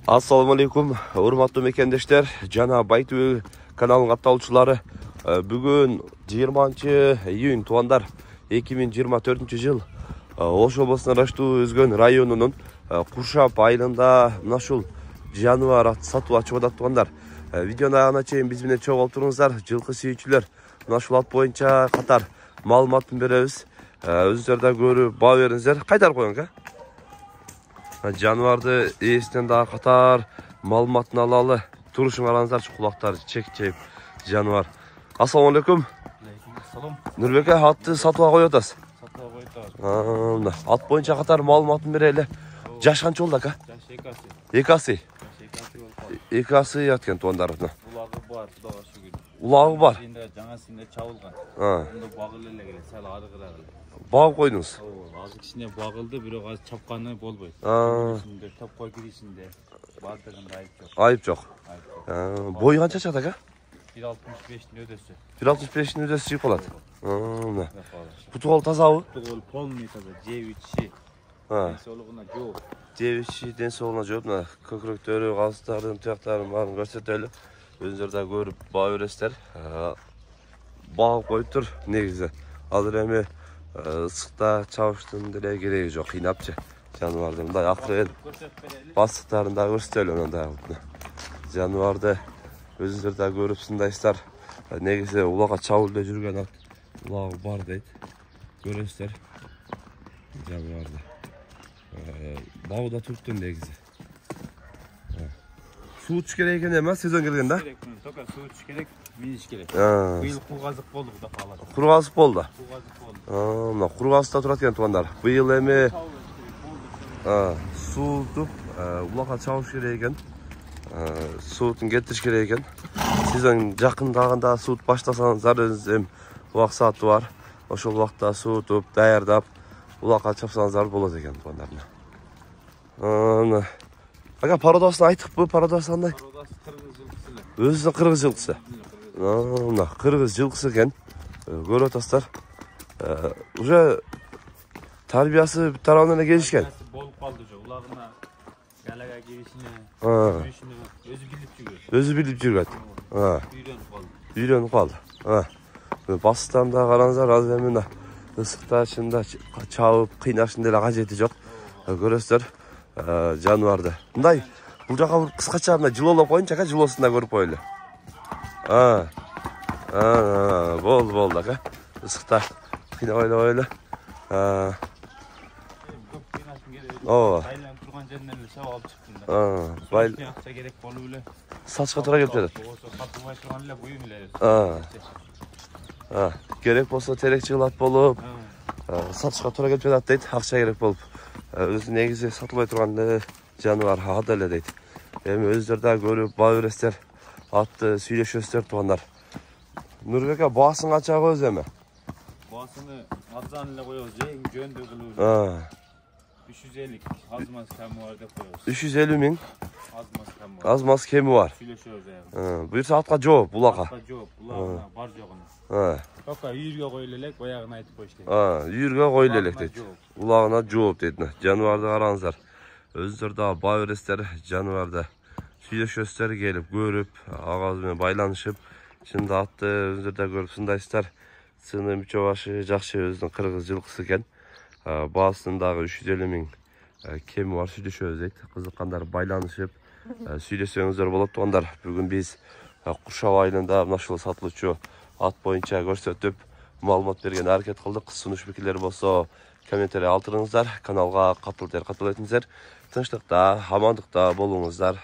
Assalamu alaikum, урматтуу мекендештер, жана Байтүбү каналынын катталуучулары. Бүгүн 20-июнь туугандар 2024 жыл Ош облусунун Раштуу өзгөн районунун Куршап айылында мына ушул жаныбар сатуу ачып атат туугандар. Видеонун аягына чейин биз менен чогуу болуп туруңуздар. Жылкы сүйүүчүлөр мына ушул ат боюнча катар маалыматын беребиз. Өзүңүздөр да көрүп баа бериңиздер. Кайтарып коюң ка. Жаныбарды ээсинен дагы катар маалыматын алалы. Турушуңараңыздарчы, кулактары чек-чеп жаныбар. Ассаламу алейкум. Салам. Нурбек атты сатууга коюп атасыз. Сатууга коюп атабыз. Ат боюнча катар маалыматын берели. Жаш канча болду ака? Жаш 2 асы. 2 асы. 2 асы болуп калды. 2 асы аткен туугандарыбызна. Улагы бар, Кудайга шүгүр. Улагы бар. Энд жаңасында чабылган. Анда багыл эле келет, сал арыгыраак эле. Багып койдуңуз. Азыр кичине багылды, бирок азыр чапканы болбойт. Ичинде топко киришинде бардыгында айып жок. Айып жок. Бою канча чыгат ака? 1.65-тин өдөсү. 1.65-тин өдөсү чыгып калат. Мына. Бутугол тазабы? Бутугол полный таза, жеп ичи. Денсаулыгына жооп. Жеп ичи денсаулыгына жооп. Мына көкүрөктөрү, калыстардын, туяктарын баарын көрсөтөлү. Өзүңөр да көрүп баа бересиздер. Багып коюптур негизи. Азыр эми ысыкта чабыштын деле кереги жок, кыйнапчы. Жаныбарды мындай акырын бастыктарын да көрсөтөлү мындай. Жаныбарды өзүңөр да көрүп сындайсыздар. Негизи улакка чабып эле жүргөн ат. Улагы бар дейт. Көрөсүздөр. Жаныбарды. Багуда турупту негизи. Суу ичиш керек экен эме сезон келгенде. Тока суу ичиш керек, миниш керек. Быйыл кургазык болду, Кудай кааласа. Кургазык болду. Кургазык болду. Мына кургазыкта турат экен туугандар. Быйыл эми сууду улакка чабыш керек экен. Суутун кетириш керек экен. Сезон жакындаганда суут баштасаңыздар өзүңүз эми убак сааты бар. Ошол убакта суутуп, даярдап улакка чапсаңыздар болот экен туугандар. Ага, пародасын айтыппы, пародасы кандай? Пародасы кыргыз жылкысы эле. Өзүнүн кыргыз жылкысы. Мына кыргыз жылкысы экен. Көрүп атасыздар. Уже тарбиясы тарабынан эле келишкен. Болуп калды жо. Улагына галага киришине, өзү билип жүрөт. Өзү билип жүрөт. Үйрөнүп калды. Үйрөнүп калды. Бастан да караңыздар, азыр эми мына ысыкта чында чабып кыйнашын деле кажети жок. Көрөсүздөр жаныбарды. Мындай бул жака бир кыскача мына жылоолоп коюнчу ака, жылоосун да көрүп коелу. Болду ака. Ысыкта кыйнабай эле коелу. Көп кыйнашым керек. Ооба. Байланып турган жерден эле чабып алып чыктым да. Байл Акча керек болуп эле. сатышка туура келип жатат. Ошо катылбай турган эле буюм эле. Керек болсо терекчи кылат болуп, сатышка туура келип жатат дейт, акча керек болуп. Өзү негизи сатылбай турган жаныбар ат эле дейт. Эми өзүңөр да көрүп баа бересиздер. Атты сүйлөшөсүздөр туугандар. Нурбек ака, баасын канча коебуз эми? Баасыны арзан эле коебуз, жөндө кылуу. 350 азмаз кеми бар деп коебуз. 350 миң. Азмаз кеми бар. Азмаз кеми бар. Сүйлөшөбүз эми. Буюрса атка жооп булакка. Атка жооп, булагына бар жогуна. Тока үйүргө коюлу элек, баягыны айтып коюш керек. Үйүргө коюлу элек дейт. Улагына жооп дейт. Жаныбарды караңыздар. Өзүңөр да баа бересиздер, жаныбарды сүйлөшөсүздөр, келип көрүп, агабыз менен байланышып, чында атты өзүңөр да көрүп сындайсыздар. Сыны мүчө башы жакшы, өзүнүн кыргыз жылкысы экен. Баасынын дагы 350 миң кеми бар, сүйлөшөбүз дейт. Кызыккандар байланышып, сүйлөсөңүздөр болот туугандар. Бүгүн биз Куршап айылында мына ушул сатылуучу ат боюнча көрсөтүп, маалымат берген аракет кылдык. Сунуш пикирлер болсо комментарий калтырыңыздар, каналга катыл этиңиздер. Тынчтыкта, амандыкта болуңуздар.